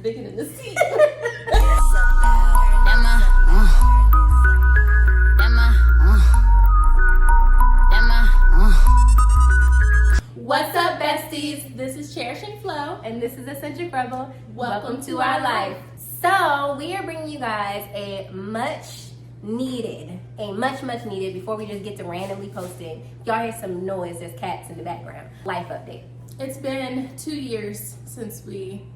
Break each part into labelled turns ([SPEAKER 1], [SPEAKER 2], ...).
[SPEAKER 1] bigger than the seat. What's up, besties? This is Cherishing Flow.
[SPEAKER 2] And this is Eccentric Rebel.
[SPEAKER 1] Welcome to our life.
[SPEAKER 2] So, we are bringing you guys a much needed, before we just get to randomly posting. Y'all hear some noise, there's cats in the background. Life update.
[SPEAKER 1] It's been 2 years since we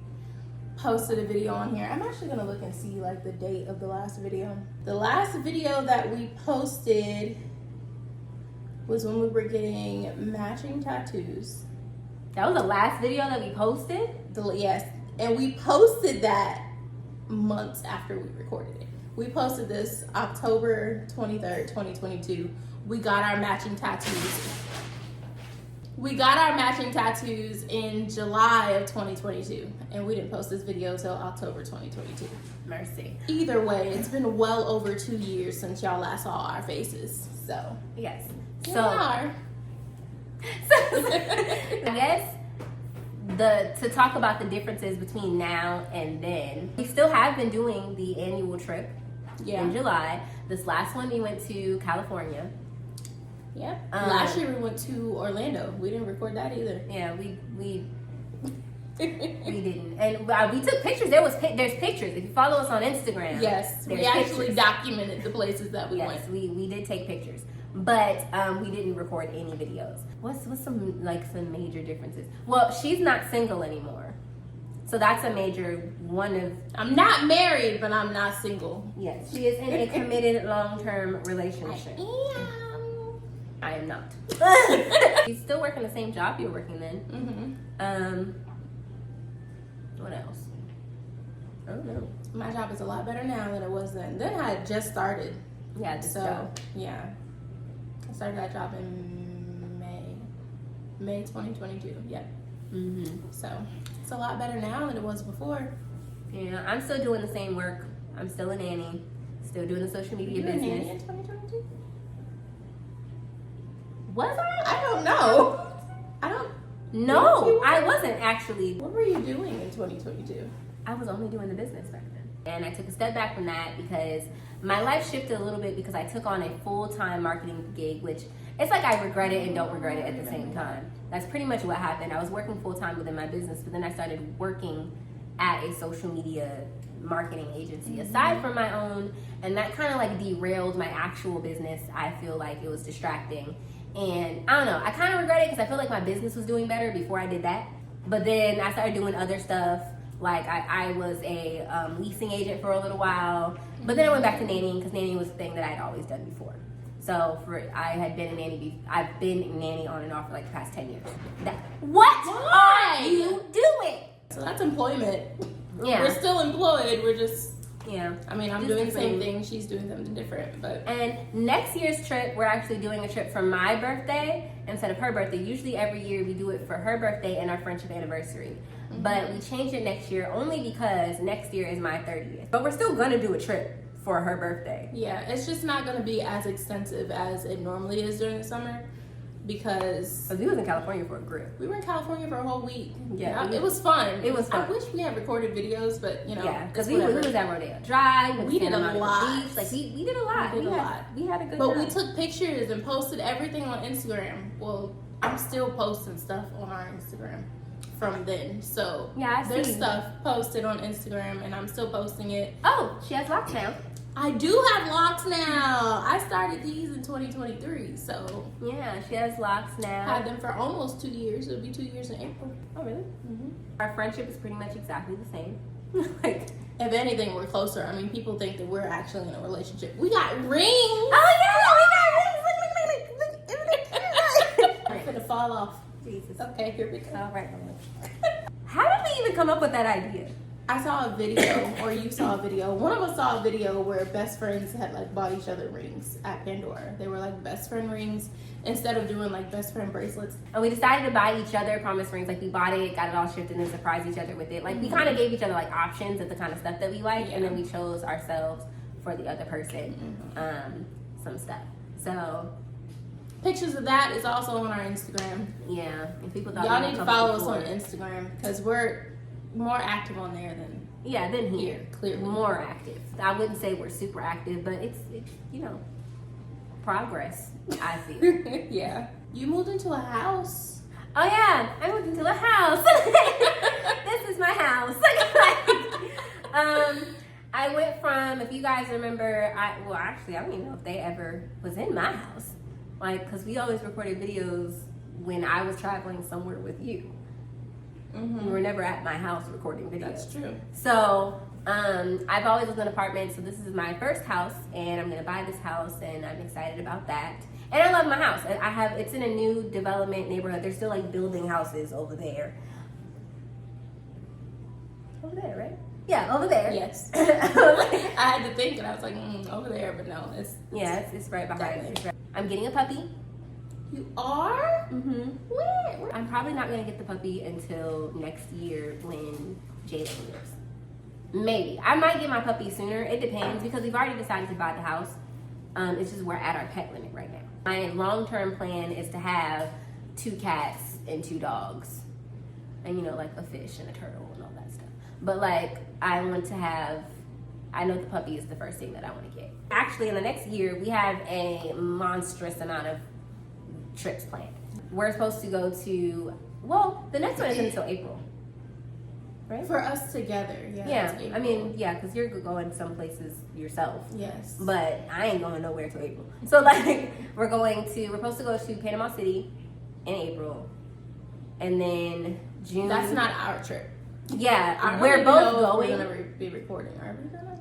[SPEAKER 1] posted a video on here. I'm actually gonna look and see like the date of the last video. The last video that we posted was when we were getting matching tattoos.
[SPEAKER 2] That was the last video that we posted?
[SPEAKER 1] Yes, and we posted that months after we recorded it. We posted this October 23rd, 2022. We got our matching tattoos. We got our matching tattoos in July of 2022, and we didn't post this video till October 2022.
[SPEAKER 2] Mercy.
[SPEAKER 1] Either way, it's been well over 2 years since y'all last saw our faces. So,
[SPEAKER 2] Yes.
[SPEAKER 1] here
[SPEAKER 2] So,
[SPEAKER 1] we are.
[SPEAKER 2] yes, to talk about the differences between now and then, we still have been doing the annual trip in July. This last one we went to California.
[SPEAKER 1] Yeah. Last year we went to Orlando. We didn't record that either.
[SPEAKER 2] Yeah, we didn't, and we took pictures. There's pictures. If you follow us on Instagram,
[SPEAKER 1] Yes, we
[SPEAKER 2] there's
[SPEAKER 1] actually
[SPEAKER 2] pictures.
[SPEAKER 1] documented the places that we went.
[SPEAKER 2] Yes, we did take pictures, but we didn't record any videos. What's some major differences? Well, she's not single anymore, so that's a major one of.
[SPEAKER 1] I'm not married, but I'm not single.
[SPEAKER 2] Yes, she is in a committed long-term relationship. I am not. She's still working the same job you're working then.
[SPEAKER 1] Mm-hmm.
[SPEAKER 2] What else? I don't know.
[SPEAKER 1] My job is a lot better now than it was then. Then I had just started.
[SPEAKER 2] Yeah, this
[SPEAKER 1] So,
[SPEAKER 2] job.
[SPEAKER 1] yeah. I started that job in May 2022. Yep.
[SPEAKER 2] Mm-hmm.
[SPEAKER 1] So, it's a lot better now than it was before.
[SPEAKER 2] Yeah, I'm still doing the same work. I'm still a nanny. Still doing the social media
[SPEAKER 1] You were a
[SPEAKER 2] business.
[SPEAKER 1] nanny in 2022?
[SPEAKER 2] Was I?
[SPEAKER 1] I don't know. I don't.
[SPEAKER 2] No,
[SPEAKER 1] You were.
[SPEAKER 2] I wasn't actually.
[SPEAKER 1] What were you doing in 2022?
[SPEAKER 2] I was only doing the business back then. And I took a step back from that because my life shifted a little bit because I took on a full-time marketing gig, which it's like I regret it and don't regret it at the same time. That's pretty much what happened. I was working full-time within my business, but then I started working at a social media marketing agency aside from my own, and that kind of like derailed my actual business. I feel like it was distracting. And I don't know, I kind of regret it because I feel like my business was doing better before I did that. But then I started doing other stuff. Like I was a leasing agent for a little while. But then I went back to nannying because nannying was a thing that I had always done before. So I've been a nanny on and off for like the past 10 years. What
[SPEAKER 1] Why?
[SPEAKER 2] are you doing?
[SPEAKER 1] So that's employment.
[SPEAKER 2] Yeah.
[SPEAKER 1] We're still employed. We're just,
[SPEAKER 2] Yeah.
[SPEAKER 1] I mean, I'm
[SPEAKER 2] Just
[SPEAKER 1] doing the same
[SPEAKER 2] different.
[SPEAKER 1] thing. She's doing something different. But
[SPEAKER 2] And next year's trip, we're actually doing a trip for my birthday instead of her birthday. Usually every year we do it for her birthday and our friendship anniversary. But we changed it next year only because next year is my 30th. But we're still gonna do a trip for her birthday.
[SPEAKER 1] yeah, it's just not going to be as extensive as it normally is during the summer because
[SPEAKER 2] Because we was in California for a grip.
[SPEAKER 1] we were in California for a whole week.
[SPEAKER 2] Yeah.
[SPEAKER 1] It was fun.
[SPEAKER 2] It was fun.
[SPEAKER 1] I wish we had recorded videos, but you know,
[SPEAKER 2] Yeah, because
[SPEAKER 1] it's
[SPEAKER 2] we
[SPEAKER 1] whatever.
[SPEAKER 2] was at Rodeo Drive.
[SPEAKER 1] We did a
[SPEAKER 2] Santa Monica
[SPEAKER 1] lot.
[SPEAKER 2] Beach. Like we did a lot.
[SPEAKER 1] We did a lot.
[SPEAKER 2] We had a good
[SPEAKER 1] But
[SPEAKER 2] time.
[SPEAKER 1] we took pictures and posted everything on Instagram. Well, I'm still posting stuff on our Instagram from then. So
[SPEAKER 2] Yeah, I
[SPEAKER 1] there's
[SPEAKER 2] see.
[SPEAKER 1] stuff posted on Instagram and I'm still posting it.
[SPEAKER 2] Oh, she has locks now.
[SPEAKER 1] I do have locks now. I started these in 2023, so
[SPEAKER 2] Yeah, she has locks
[SPEAKER 1] I
[SPEAKER 2] now.
[SPEAKER 1] had them for almost 2 years. It'll be 2 years in April.
[SPEAKER 2] Oh, really?
[SPEAKER 1] Mm-hmm.
[SPEAKER 2] Our friendship is pretty much exactly the same. Like,
[SPEAKER 1] If anything, we're closer. I mean, people think that we're actually in a relationship. We got rings.
[SPEAKER 2] oh yeah,
[SPEAKER 1] I'm gonna fall off.
[SPEAKER 2] Jesus.
[SPEAKER 1] Okay, here we go.
[SPEAKER 2] All right. How did we even come up with that idea?
[SPEAKER 1] I saw a video, or you saw a video. One of us saw a video where best friends had like bought each other rings at Pandora. They were like best friend rings instead of doing like best friend bracelets.
[SPEAKER 2] And we decided to buy each other promise rings. Like we bought it, got it all shipped, and then surprised each other with it. Like we kind of gave each other like options of the kind of stuff that we like, and then we chose ourselves for the other person some stuff. So
[SPEAKER 1] Pictures of that is also on our Instagram.
[SPEAKER 2] yeah, if people thought
[SPEAKER 1] Y'all
[SPEAKER 2] we
[SPEAKER 1] need to
[SPEAKER 2] were
[SPEAKER 1] follow us
[SPEAKER 2] before.
[SPEAKER 1] on Instagram because we're more active on there than
[SPEAKER 2] Yeah, than here.
[SPEAKER 1] Here, clearly.
[SPEAKER 2] More active. I wouldn't say we're super active, but it's progress, I feel.
[SPEAKER 1] Yeah. You moved into a house.
[SPEAKER 2] Oh yeah, I moved into a house. This is my house. I went from, if you guys remember, I don't even know if they ever was in my house. Like, because we always recorded videos when I was traveling somewhere with you.
[SPEAKER 1] Mm-hmm.
[SPEAKER 2] We were never at my house recording videos.
[SPEAKER 1] That's true.
[SPEAKER 2] So, I've always lived in an apartment, so this is my first house, and I'm gonna buy this house, and I'm excited about that. And I love my house. It's in a new development neighborhood. They're still like building houses over there. Over there, right? Yeah, over there.
[SPEAKER 1] Yes. I had to think, and I was like, over there, but no, it's
[SPEAKER 2] right behind me. I'm getting a puppy.
[SPEAKER 1] You are?
[SPEAKER 2] Mm-hmm.
[SPEAKER 1] Where?
[SPEAKER 2] I'm probably not gonna get the puppy until next year when Jada leaves. Maybe. I might get my puppy sooner. It depends because we've already decided to buy the house. It's just we're at our pet limit right now. My long-term plan is to have 2 cats and 2 dogs. And like a fish and a turtle and all that stuff. But like I know the puppy is the first thing that I want to get. Actually, in the next year, we have a monstrous amount of trips planned. We're supposed to go to, the next one isn't until April. Right?
[SPEAKER 1] For us together,
[SPEAKER 2] Yeah, I mean, because you're going some places yourself.
[SPEAKER 1] Yes.
[SPEAKER 2] But I ain't going nowhere till April. So like, we're supposed to go to Panama City in April. And then June.
[SPEAKER 1] That's not our trip.
[SPEAKER 2] Yeah, we're both going.
[SPEAKER 1] We're gonna be recording. Are we gonna?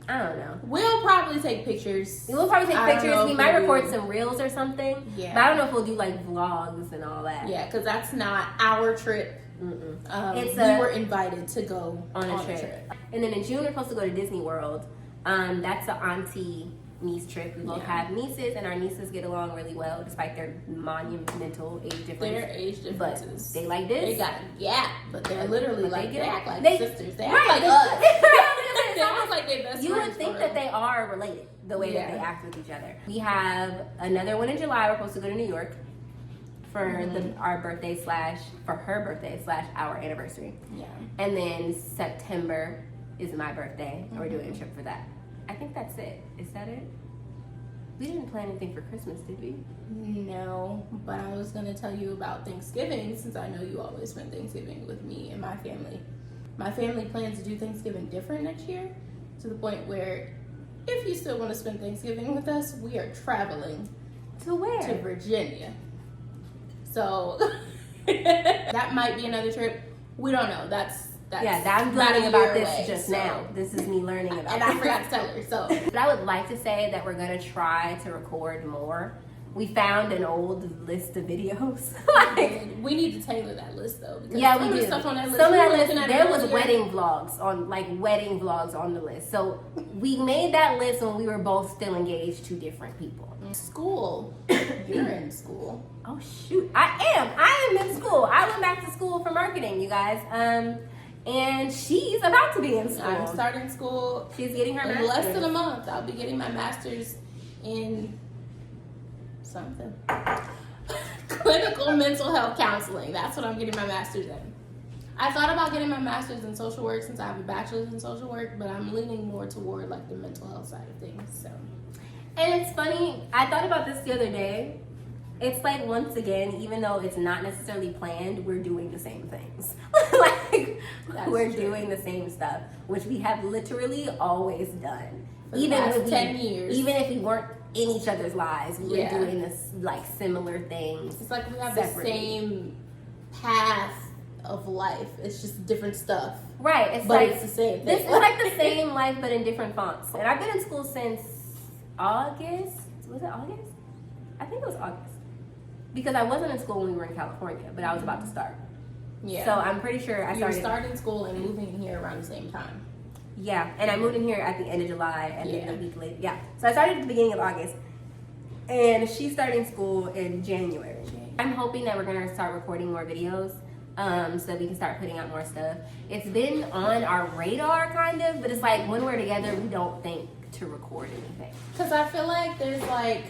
[SPEAKER 2] I don't know.
[SPEAKER 1] We'll probably take pictures.
[SPEAKER 2] We'll probably take
[SPEAKER 1] I don't
[SPEAKER 2] pictures.
[SPEAKER 1] know
[SPEAKER 2] We
[SPEAKER 1] if
[SPEAKER 2] might
[SPEAKER 1] we'll
[SPEAKER 2] record
[SPEAKER 1] do-
[SPEAKER 2] some reels or something.
[SPEAKER 1] Yeah.
[SPEAKER 2] But I don't know if we'll do like vlogs and all that.
[SPEAKER 1] Yeah, because that's not our trip.
[SPEAKER 2] Mm-mm.
[SPEAKER 1] We were invited to go
[SPEAKER 2] on a trip. And then in June, we're supposed to go to Disney World. That's an auntie niece trip. We both have nieces, and our nieces get along really well despite their monumental age difference.
[SPEAKER 1] Their age differences.
[SPEAKER 2] But they like this.
[SPEAKER 1] They got but they're literally
[SPEAKER 2] But
[SPEAKER 1] they act like
[SPEAKER 2] they-
[SPEAKER 1] sisters. They
[SPEAKER 2] right,
[SPEAKER 1] act like us. They act like they best
[SPEAKER 2] You would
[SPEAKER 1] friends
[SPEAKER 2] think
[SPEAKER 1] for
[SPEAKER 2] that
[SPEAKER 1] real.
[SPEAKER 2] they are related the way that they act with each other. We have another one in July. We're supposed to go to New York for our birthday for her birthday / our anniversary.
[SPEAKER 1] Yeah.
[SPEAKER 2] And then September is my birthday, and we're doing a trip for that. I think that's it. Is that it? We didn't plan anything for Christmas, did we?
[SPEAKER 1] No, but I was gonna tell you about Thanksgiving since I know you always spend Thanksgiving with me and my family. My family plans to do Thanksgiving different next year to the point where if you still want to spend Thanksgiving with us, we are traveling
[SPEAKER 2] To where?
[SPEAKER 1] to Virginia. So that might be another trip. We don't know. That's
[SPEAKER 2] I'm
[SPEAKER 1] about
[SPEAKER 2] learning
[SPEAKER 1] a
[SPEAKER 2] about
[SPEAKER 1] year
[SPEAKER 2] this
[SPEAKER 1] away,
[SPEAKER 2] just
[SPEAKER 1] so-
[SPEAKER 2] now. This is me learning about
[SPEAKER 1] And
[SPEAKER 2] this.
[SPEAKER 1] I forgot to tell her. So
[SPEAKER 2] But I would like to say that we're gonna try to record more. We found an old list of videos.
[SPEAKER 1] we need to tailor that list though. Because
[SPEAKER 2] Yeah,
[SPEAKER 1] some
[SPEAKER 2] we
[SPEAKER 1] of
[SPEAKER 2] do.
[SPEAKER 1] the stuff on that list.
[SPEAKER 2] Some of
[SPEAKER 1] we
[SPEAKER 2] that
[SPEAKER 1] were
[SPEAKER 2] list,
[SPEAKER 1] looking at it
[SPEAKER 2] there was
[SPEAKER 1] earlier.
[SPEAKER 2] wedding vlogs on the list. So we made that list when we were both still engaged to different people.
[SPEAKER 1] School. You're in school.
[SPEAKER 2] Oh shoot, I am in school. I went back to school for marketing, you guys. And she's about to be in school.
[SPEAKER 1] I'm starting school
[SPEAKER 2] She's getting her
[SPEAKER 1] in
[SPEAKER 2] master's.
[SPEAKER 1] less than a month. I'll be getting my master's in something. Clinical mental health counseling. That's what I'm getting my master's in. I thought about getting my master's in social work since I have a bachelor's in social work, but I'm leaning more toward like the mental health side of things. So
[SPEAKER 2] And it's funny, I thought about this the other day. It's like, once again, even though it's not necessarily planned, we're doing the same things. We're
[SPEAKER 1] true.
[SPEAKER 2] doing the same stuff, which we have literally always done.
[SPEAKER 1] For the last 10 years.
[SPEAKER 2] Even if we weren't in each other's lives, we were
[SPEAKER 1] Yeah.
[SPEAKER 2] doing this like similar things.
[SPEAKER 1] it's like we have
[SPEAKER 2] Separately.
[SPEAKER 1] the same path of life. It's just different stuff.
[SPEAKER 2] Right, it's
[SPEAKER 1] But
[SPEAKER 2] like
[SPEAKER 1] it's the same thing.
[SPEAKER 2] this is like the same life but in different fonts. And I've been in school since August. Was it August? I think it was August. Because I wasn't in school when we were in California, but I was about to start.
[SPEAKER 1] Yeah.
[SPEAKER 2] So I'm pretty sure I
[SPEAKER 1] You were
[SPEAKER 2] started.
[SPEAKER 1] starting school and moving in here around the same time.
[SPEAKER 2] Yeah, and I moved in here at the end of July, and
[SPEAKER 1] Yeah.
[SPEAKER 2] then a week later. Yeah, so I started at the beginning of August, and she's starting school in January. I'm hoping that we're gonna start recording more videos, so that we can start putting out more stuff. It's been on our radar, kind of, but it's like when we're together, we don't think to record anything.
[SPEAKER 1] Because I feel like there's like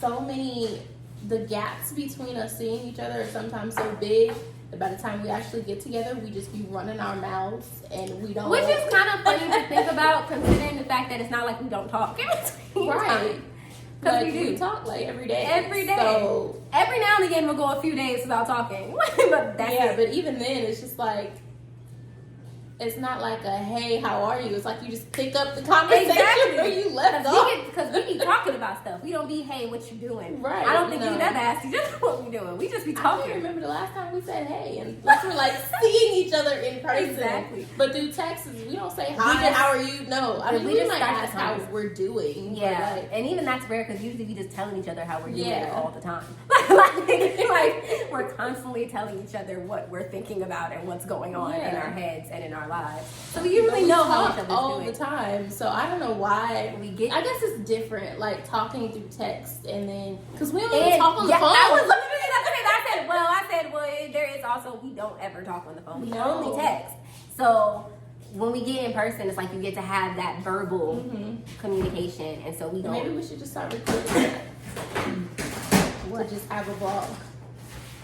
[SPEAKER 1] so many, the gaps between us seeing each other are sometimes so big by the time we actually get together, we just be running our mouths and we don't.
[SPEAKER 2] Which is kind of funny to think about, considering the fact that it's not like we don't talk.
[SPEAKER 1] Right.
[SPEAKER 2] Because
[SPEAKER 1] Like,
[SPEAKER 2] we do.
[SPEAKER 1] we talk like every day.
[SPEAKER 2] Every day.
[SPEAKER 1] So,
[SPEAKER 2] Every now and again, we'll go a few days without talking. But that's
[SPEAKER 1] yeah,
[SPEAKER 2] it.
[SPEAKER 1] but even then, it's just like, it's not like a, hey, how are you? It's like you just pick up the conversation
[SPEAKER 2] Exactly.
[SPEAKER 1] where you left off.
[SPEAKER 2] Because we be talking about stuff. We don't be, hey, what you doing?
[SPEAKER 1] Right,
[SPEAKER 2] I don't think
[SPEAKER 1] no.
[SPEAKER 2] we never asked you just what we doing. We just be
[SPEAKER 1] I can't
[SPEAKER 2] talking.
[SPEAKER 1] remember the last time we said hey, and like we're like seeing each other in person.
[SPEAKER 2] Exactly.
[SPEAKER 1] But through texts, we don't say hi.
[SPEAKER 2] just-
[SPEAKER 1] how are you? No, I mean
[SPEAKER 2] we
[SPEAKER 1] we
[SPEAKER 2] just
[SPEAKER 1] might
[SPEAKER 2] start the
[SPEAKER 1] ask how
[SPEAKER 2] conversation.
[SPEAKER 1] we're doing.
[SPEAKER 2] Yeah,
[SPEAKER 1] but, like,
[SPEAKER 2] and even that's rare because usually we just telling each other how we're doing
[SPEAKER 1] Yeah.
[SPEAKER 2] all the time. like we're constantly telling each other what we're thinking about and what's going on in
[SPEAKER 1] Yeah.
[SPEAKER 2] our heads and in our lives. So we
[SPEAKER 1] but
[SPEAKER 2] usually
[SPEAKER 1] we
[SPEAKER 2] know how
[SPEAKER 1] talk
[SPEAKER 2] each other's
[SPEAKER 1] all
[SPEAKER 2] doing.
[SPEAKER 1] the time. So I don't know why.
[SPEAKER 2] We get.
[SPEAKER 1] I guess it's different, like talking through text and then because we don't
[SPEAKER 2] And
[SPEAKER 1] even talk on the
[SPEAKER 2] yeah,
[SPEAKER 1] phone.
[SPEAKER 2] I was literally about to say that. I said, well, there is also we don't ever talk on the phone. We
[SPEAKER 1] No.
[SPEAKER 2] only text. So when we get in person, it's like you get to have that verbal communication, and so we don't.
[SPEAKER 1] Maybe we should just start recording that. To just have a vlog.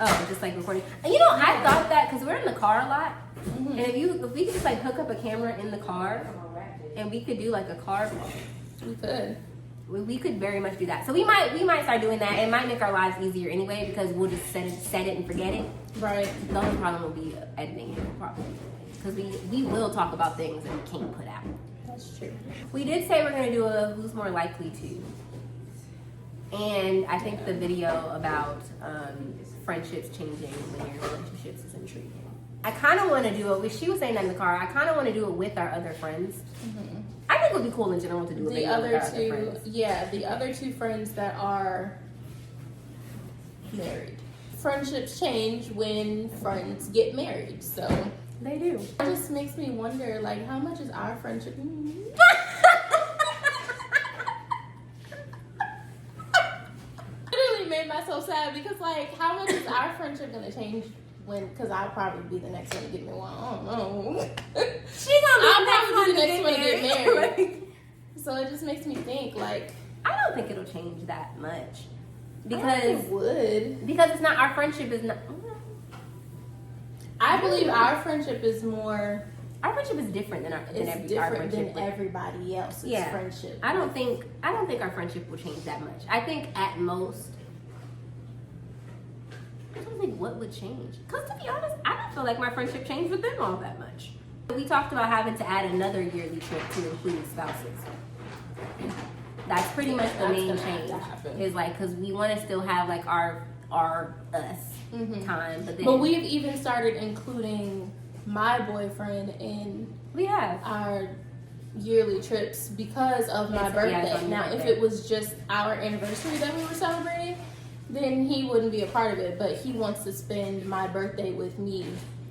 [SPEAKER 2] Oh, just like recording. And you know, I thought that because we're in the car a lot,
[SPEAKER 1] Mhm.
[SPEAKER 2] and if we could just like hook up a camera in the car, and we could do like a car vlog.
[SPEAKER 1] We could.
[SPEAKER 2] We could very much do that. So we might start doing that. It might make our lives easier anyway because we'll just set it and forget it.
[SPEAKER 1] Right.
[SPEAKER 2] The only problem will be editing it probably because we will talk about things that we can't put out.
[SPEAKER 1] That's true.
[SPEAKER 2] We did say we're gonna do a who's more likely to, and I think the video about friendships changing when your relationships is intriguing. I kind of want to do it. She was saying that in the car. I kind of want to do it with our other friends. I think it would be cool in general to do a
[SPEAKER 1] The
[SPEAKER 2] video with
[SPEAKER 1] other
[SPEAKER 2] our other
[SPEAKER 1] two,
[SPEAKER 2] friends.
[SPEAKER 1] yeah, the other two friends that are married. Friendships change when friends get married. So
[SPEAKER 2] They do.
[SPEAKER 1] it just makes me wonder, like, how much is our friendship? Literally made myself sad because, like, how much is our friendship gonna change when? Because I'll probably be the next one to get me one. I don't know.
[SPEAKER 2] She gonna be
[SPEAKER 1] I'll
[SPEAKER 2] the next
[SPEAKER 1] probably be the next
[SPEAKER 2] one
[SPEAKER 1] one to get
[SPEAKER 2] married.
[SPEAKER 1] married. So it just makes me think, like,
[SPEAKER 2] I don't think it'll change that much
[SPEAKER 1] I think
[SPEAKER 2] because
[SPEAKER 1] it would.
[SPEAKER 2] it's not our friendship is not.
[SPEAKER 1] I believe our friendship is more.
[SPEAKER 2] Our friendship is different than our
[SPEAKER 1] It's
[SPEAKER 2] our
[SPEAKER 1] different
[SPEAKER 2] friendship.
[SPEAKER 1] than everybody else's
[SPEAKER 2] Yeah.
[SPEAKER 1] friendship.
[SPEAKER 2] I don't think our friendship will change that much. I think at most. I don't think what would change. Cause to be honest, I don't feel like my friendship changed with them all that much. We talked about having to add another yearly trip to include spouses. That's pretty much the
[SPEAKER 1] That's
[SPEAKER 2] main
[SPEAKER 1] gonna have
[SPEAKER 2] change.
[SPEAKER 1] to happen.
[SPEAKER 2] Is like because we want to still have like our us
[SPEAKER 1] Mhm.
[SPEAKER 2] time, but then
[SPEAKER 1] But we've even started including my boyfriend in
[SPEAKER 2] we have.
[SPEAKER 1] our yearly trips because of my
[SPEAKER 2] Yes, yeah,
[SPEAKER 1] birthday.
[SPEAKER 2] it's on your
[SPEAKER 1] Now, if
[SPEAKER 2] birthday.
[SPEAKER 1] it was just our anniversary that we were celebrating, then he wouldn't be a part of it. But he wants to spend my birthday with me,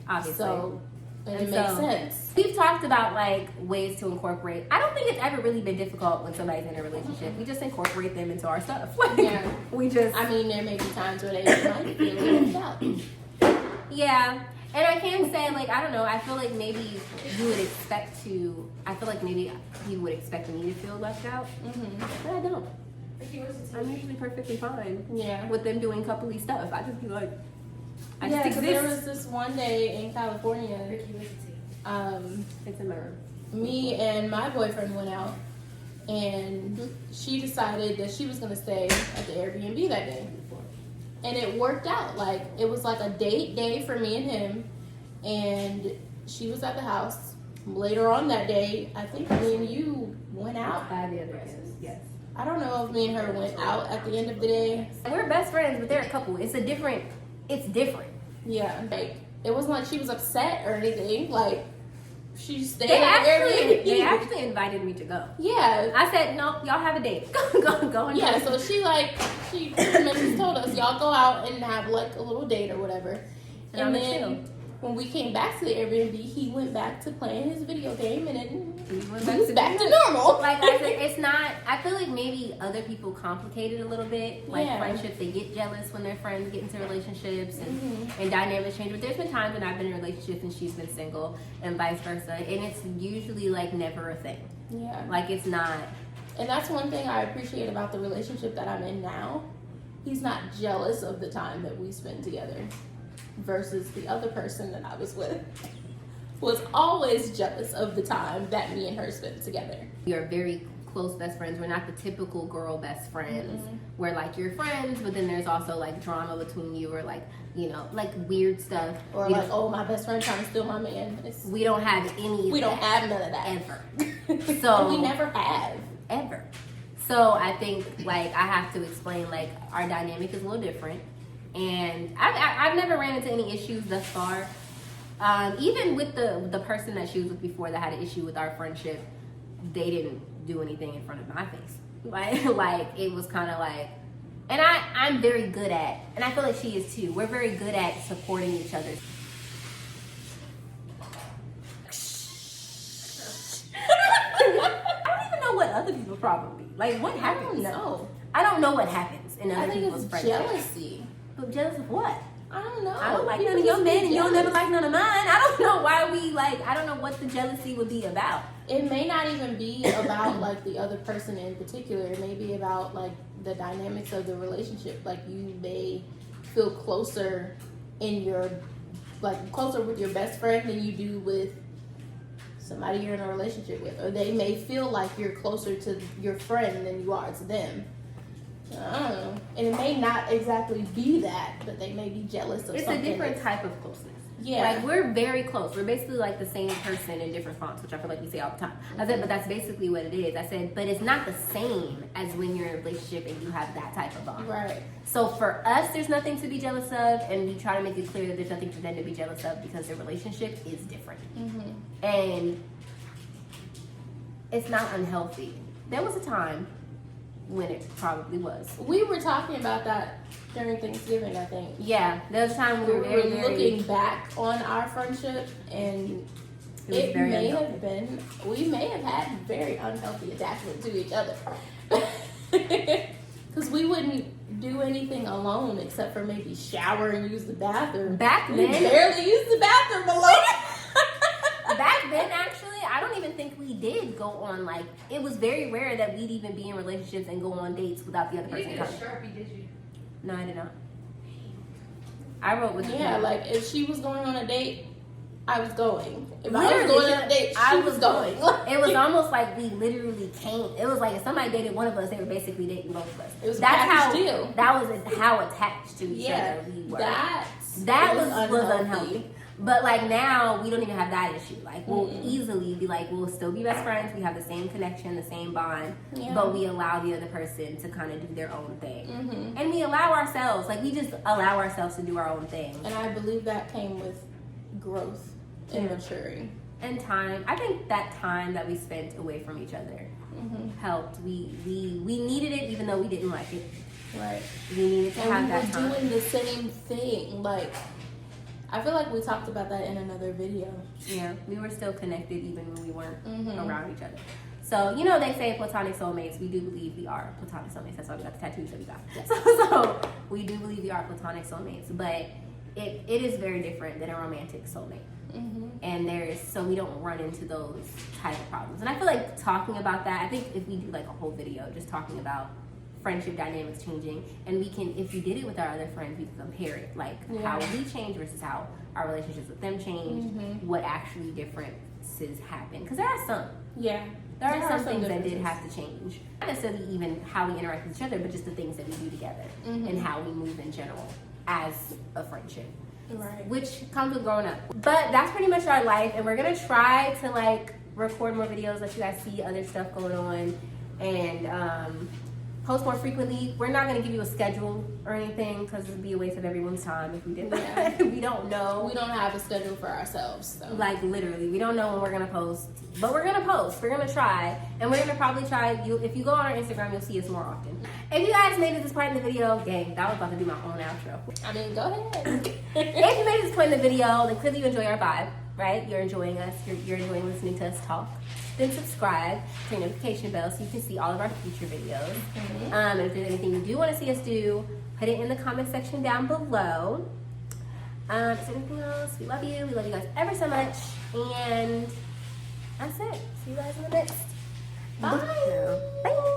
[SPEAKER 2] Obviously.
[SPEAKER 1] so and it
[SPEAKER 2] And
[SPEAKER 1] makes
[SPEAKER 2] so-
[SPEAKER 1] sense.
[SPEAKER 2] We've talked about like ways to incorporate. I don't think it's ever really been difficult when somebody's in a relationship. We just incorporate them into our stuff. Like,
[SPEAKER 1] Yeah.
[SPEAKER 2] we just
[SPEAKER 1] I mean, there may be times where they might feel left out.
[SPEAKER 2] yeah. And I can say like I don't know. I feel like maybe you would expect to. I feel like maybe you would expect me to feel left out, but I don't. I'm usually perfectly fine
[SPEAKER 1] Yeah.
[SPEAKER 2] with them doing coupley stuff. I just be like, I
[SPEAKER 1] Yeah,
[SPEAKER 2] just
[SPEAKER 1] 'cause there
[SPEAKER 2] exist.
[SPEAKER 1] was this one day in California.
[SPEAKER 2] It's in my room.
[SPEAKER 1] Me and my boyfriend went out, and she decided that she was gonna stay at the Airbnb that day, and it worked out. Like it was like a date day for me and him, and she was at the house. Later on that day, I think me and you went out.
[SPEAKER 2] I had the other kids. Yes.
[SPEAKER 1] I don't know if me and her went out at the end of the day.
[SPEAKER 2] We're best friends, but they're a couple. It's different.
[SPEAKER 1] Yeah, like it wasn't like she was upset or anything. Like she stayed
[SPEAKER 2] They
[SPEAKER 1] at the Airbnb.
[SPEAKER 2] actually invited me to go.
[SPEAKER 1] Yeah,
[SPEAKER 2] I said, no, y'all have a date. Go and
[SPEAKER 1] yeah.
[SPEAKER 2] do it.
[SPEAKER 1] So she pretty much just told us y'all go out and have like a little date or whatever.
[SPEAKER 2] And
[SPEAKER 1] And
[SPEAKER 2] I'ma
[SPEAKER 1] then
[SPEAKER 2] chill.
[SPEAKER 1] when we came back to the Airbnb, he went back to playing his video game, and then
[SPEAKER 2] We went
[SPEAKER 1] he was back to
[SPEAKER 2] business.
[SPEAKER 1] normal.
[SPEAKER 2] Like I said, it's not. I feel like maybe other people complicate it a little bit. Like
[SPEAKER 1] Yeah.
[SPEAKER 2] friendships, they get jealous when their friends get into relationships and,
[SPEAKER 1] Mhm.
[SPEAKER 2] and dynamics change. But there's been times when I've been in a relationship and she's been single, and vice versa, and it's usually like never a thing.
[SPEAKER 1] Yeah,
[SPEAKER 2] Like it's not.
[SPEAKER 1] and that's one thing I appreciate about the relationship that I'm in now. He's not jealous of the time that we spend together. versus the other person that I was with was always jealous of the time that me and her spent together.
[SPEAKER 2] We are very close best friends. We're not the typical girl best friends where like you're friends, but then there's also like drama between you, or like, you know, like weird stuff.
[SPEAKER 1] Or like, oh, my best friend trying to steal my man.
[SPEAKER 2] We don't have any.
[SPEAKER 1] We don't have none of that
[SPEAKER 2] ever. So
[SPEAKER 1] we never have
[SPEAKER 2] ever. So I think like I have to explain like our dynamic is a little different, and I've never ran into any issues thus far. Even with the person that she was with before that had an issue with our friendship, they didn't do anything in front of my face. Like it was kind of like, and I'm very good at, and I feel like she is too. We're very good at supporting each other. I don't even know what other people's problem be. Like what happens? I don't know what happens in other people's friendships.
[SPEAKER 1] Jealousy.
[SPEAKER 2] But jealous of what?
[SPEAKER 1] I don't know.
[SPEAKER 2] I don't like none of your men, and you'll never like none of mine. I don't know why we like. I don't know what the jealousy would be about.
[SPEAKER 1] It may not even be about like the other person in particular. It may be about like the dynamics of the relationship. Like you may feel closer closer with your best friend than you do with somebody you're in a relationship with, or they may feel like you're closer to your friend than you are to them. I don't know. And it may not exactly be that, but they may be jealous of something.
[SPEAKER 2] It's a different type of closeness.
[SPEAKER 1] Yeah.
[SPEAKER 2] Like, we're very close. We're basically like the same person in different fonts, which I feel like we say all the time. I said, but that's basically what it is. I said, but it's not the same as when you're in a relationship and you have that type of bond.
[SPEAKER 1] Right.
[SPEAKER 2] So for us, there's nothing to be jealous of, and we try to make it clear that there's nothing for them to be jealous of because their relationship is different. Mm-hmm. And it's not unhealthy. There was a time when it probably was.
[SPEAKER 1] We were talking about that during Thanksgiving, I think.
[SPEAKER 2] Yeah, there was a time we were
[SPEAKER 1] looking back on our friendship, and we may have had very unhealthy attachment to each other. Because we wouldn't do anything alone except for maybe shower and use the bathroom.
[SPEAKER 2] Back then,
[SPEAKER 1] we barely used the bathroom alone.
[SPEAKER 2] Back then, actually, I don't even think we did go on, like, it was very rare that we'd even be in relationships and go on dates without the other person coming.
[SPEAKER 3] You didn't get a Sharpie, did you?
[SPEAKER 2] No, I did not. I wrote with
[SPEAKER 1] Yeah, like, if she was going on a date, I was going. If
[SPEAKER 2] literally,
[SPEAKER 1] I was going on a date, she was going.
[SPEAKER 2] It was almost like we literally came. It was like if somebody dated one of us, they were basically dating both of us.
[SPEAKER 1] It was
[SPEAKER 2] That's how
[SPEAKER 1] deal.
[SPEAKER 2] That was how attached to each other we were.
[SPEAKER 1] That
[SPEAKER 2] was unhealthy. But like now, we don't even have that issue. Like we'll easily be like, we'll still be best friends. We have the same connection, the same bond, but we allow the other person to kind of do their own thing, and we allow ourselves, like we just allow ourselves to do our own thing.
[SPEAKER 1] And I believe that came with growth and maturing
[SPEAKER 2] and time. I think that time that we spent away from each other helped. We needed it, even though we didn't like it.
[SPEAKER 1] Right.
[SPEAKER 2] We needed to have that time.
[SPEAKER 1] We were doing the same thing, like. I feel like we talked about that in another video.
[SPEAKER 2] Yeah, we were still connected even when we weren't around each other. So, you know, they say platonic soulmates. We do believe we are platonic soulmates. That's why we got the tattoos that we got. Yes. So we do believe we are platonic soulmates. But it is very different than a romantic soulmate. And so we don't run into those type of problems. And I feel like talking about that, I think if we do like a whole video just talking about friendship dynamics changing, and we can, if we did it with our other friends, we can compare it, like how we change versus how our relationships with them change, what actually differences happen, because there are some there are some things that did have to change, not necessarily even how we interact with each other, but just the things that we do together and how we move in general as a friendship, which comes with growing up. But that's pretty much our life, and we're gonna try to like record more videos, let you guys see other stuff going on, and post more frequently. We're not going to give you a schedule or anything because it would be a waste of everyone's time if we did that. We don't know.
[SPEAKER 1] We don't have a schedule for ourselves. So.
[SPEAKER 2] Like literally, we don't know when we're going to post, but we're going to post. We're going to try, and we're going to probably try. If you go on our Instagram, you'll see us more often. If you guys made it this part in the video, dang, that was about to be my own outro.
[SPEAKER 1] I mean, go ahead.
[SPEAKER 2] If you made it this point in the video, then clearly you enjoy our vibe, right? You're enjoying us. You're enjoying listening to us talk. Then subscribe, turn notification bell so you can see all of our future videos. And if there's anything you do want to see us do, put it in the comment section down below. Is there anything else? We love you. We love you guys ever so much. And that's it. See you guys in the next. Bye. Bye.